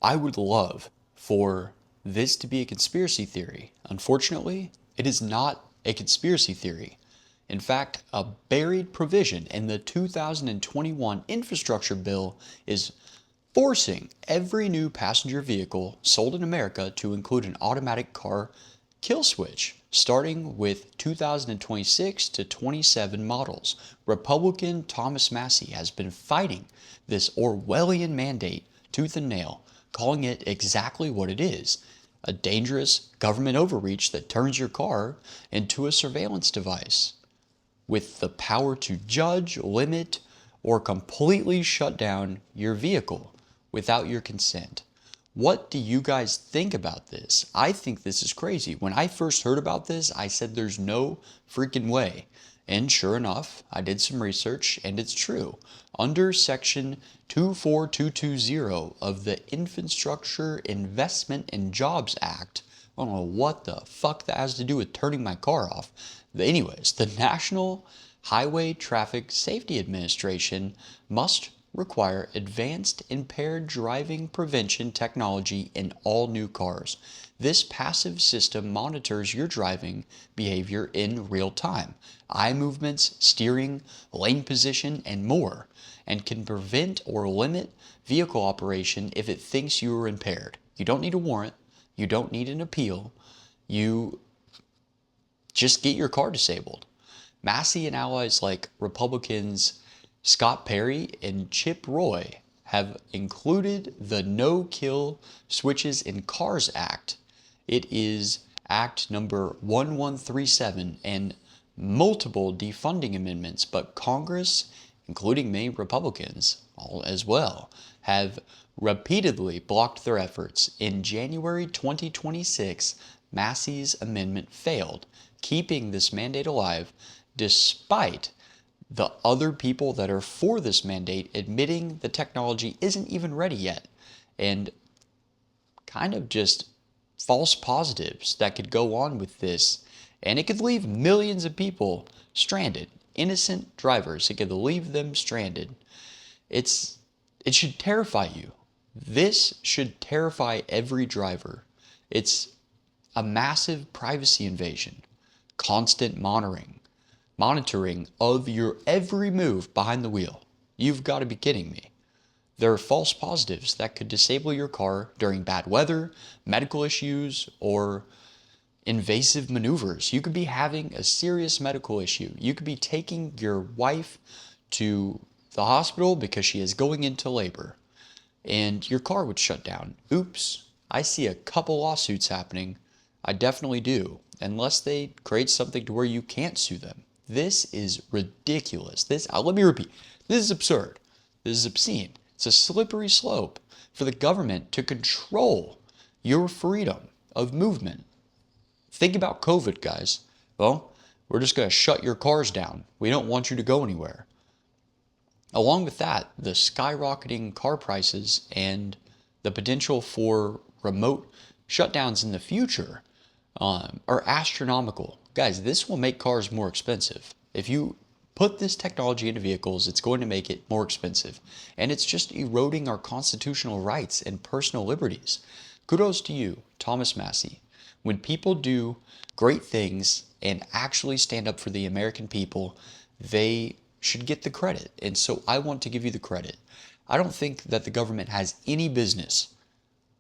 I would love for this to be a conspiracy theory. Unfortunately, it is not a conspiracy theory. In fact, a buried provision in the 2021 infrastructure bill is forcing every new passenger vehicle sold in America to include an automatic car kill switch, starting with 2026 to 27 models. Republican Thomas Massie has been fighting this Orwellian mandate tooth and nail, calling it exactly what it is: a dangerous government overreach that turns your car into a surveillance device with the power to judge, limit, or completely shut down your vehicle without your consent. What do you guys think about this? I think this is crazy. When I first heard about this, I said there's no freaking way. And sure enough, I did some research and it's true. Under section 24220 of the Infrastructure Investment and Jobs Act, I don't know what the fuck that has to do with turning my car off. But anyways, the National Highway Traffic Safety Administration must require advanced impaired driving prevention technology in all new cars. This passive system monitors your driving behavior in real time, eye movements, steering, lane position, and more, and can prevent or limit vehicle operation if it thinks you are impaired. You don't need a warrant. You don't need an appeal. You just get your car disabled. Massie and allies like Republicans Scott Perry and Chip Roy have included the No Kill Switches in Cars Act. It is Act number 1137 and multiple defunding amendments, but Congress, including many Republicans as well, have repeatedly blocked their efforts. In January 2026, Massie's amendment failed, keeping this mandate alive despite the other people that are for this mandate admitting the technology isn't even ready yet, and kind of just false positives that could go on with this, and it could leave millions of people stranded. Innocent drivers, it could leave them stranded. It should terrify you. This should terrify every driver. It's a massive privacy invasion, constant monitoring of your every move behind the wheel. You've got to be kidding me. There are false positives that could disable your car during bad weather, medical issues, or invasive maneuvers. You could be having a serious medical issue. You could be taking your wife to the hospital because she is going into labor, and your car would shut down. Oops. I see a couple lawsuits happening. I definitely do, unless they create something to where you can't sue them. This is ridiculous. Let me repeat. This is absurd. This is obscene. It's a slippery slope for the government to control your freedom of movement. Think about COVID, guys. Well, we're just going to shut your cars down. We don't want you to go anywhere. Along with that, the skyrocketing car prices and the potential for remote shutdowns in the future are astronomical. Guys, this will make cars more expensive. If you put this technology into vehicles, it's going to make it more expensive. And it's just eroding our constitutional rights and personal liberties. Kudos to you, Thomas Massie. When people do great things and actually stand up for the American people, they should get the credit. And so I want to give you the credit. I don't think that the government has any business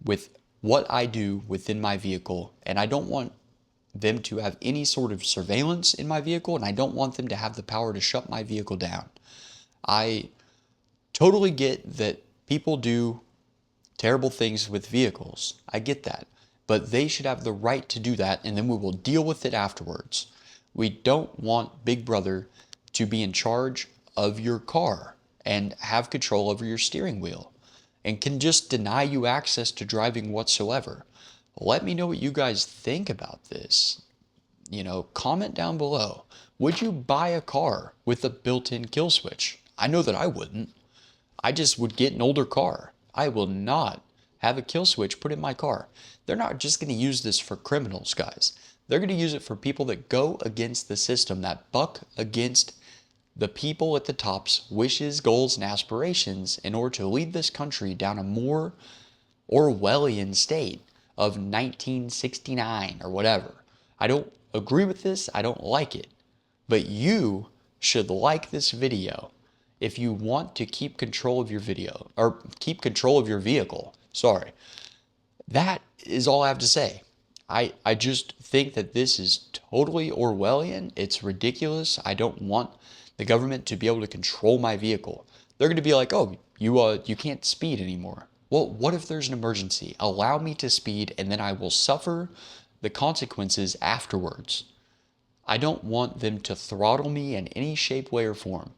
with what I do within my vehicle, and I don't want them to have any sort of surveillance in my vehicle, and I don't want them to have the power to shut my vehicle down. I totally get that people do terrible things with vehicles. I get that. But they should have the right to do that, and then we will deal with it afterwards. We don't want Big Brother to be in charge of your car and have control over your steering wheel and can just deny you access to driving whatsoever. Let me know what you guys think about this. Comment down below. Would you buy a car with a built-in kill switch? I know that I wouldn't. I just would get an older car. I will not have a kill switch put in my car. They're not just going to use this for criminals, guys. They're going to use it for people that go against the system, that buck against the people at the top's wishes, goals, and aspirations in order to lead this country down a more Orwellian state of 1969 or whatever. I don't agree with this. I don't like it. But you should like this video if you want to keep control of your video or keep control of your vehicle. Sorry. That is all I have to say. I just think that this is totally Orwellian. It's ridiculous. I don't want the government to be able to control my vehicle. They're going to be like, oh, you can't speed anymore. Well, what if there's an emergency? Allow me to speed and then I will suffer the consequences afterwards. I don't want them to throttle me in any shape, way, or form.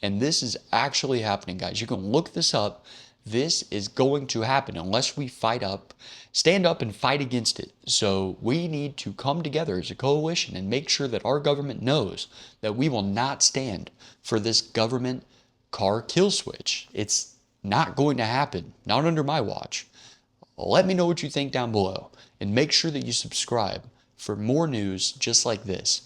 And this is actually happening, guys. You can look this up. This is going to happen unless we stand up and fight against it. So we need to come together as a coalition and make sure that our government knows that we will not stand for this government car kill switch. It's not going to happen, not under my watch. Let me know what you think down below and make sure that you subscribe for more news just like this.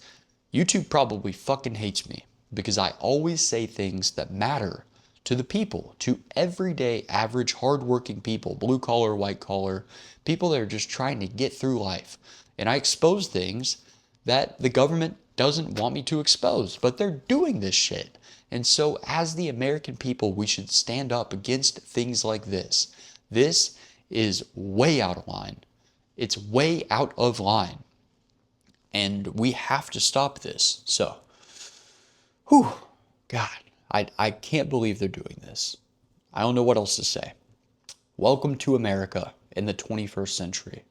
YouTube probably fucking hates me because I always say things that matter to the people, to everyday, average, hardworking people, blue collar, white collar, people that are just trying to get through life. And I expose things that the government doesn't want me to expose, but they're doing this shit. And so as the American people, we should stand up against things like this. This is way out of line. It's way out of line. And we have to stop this. So, God, I can't believe they're doing this. I don't know what else to say. Welcome to America in the 21st century.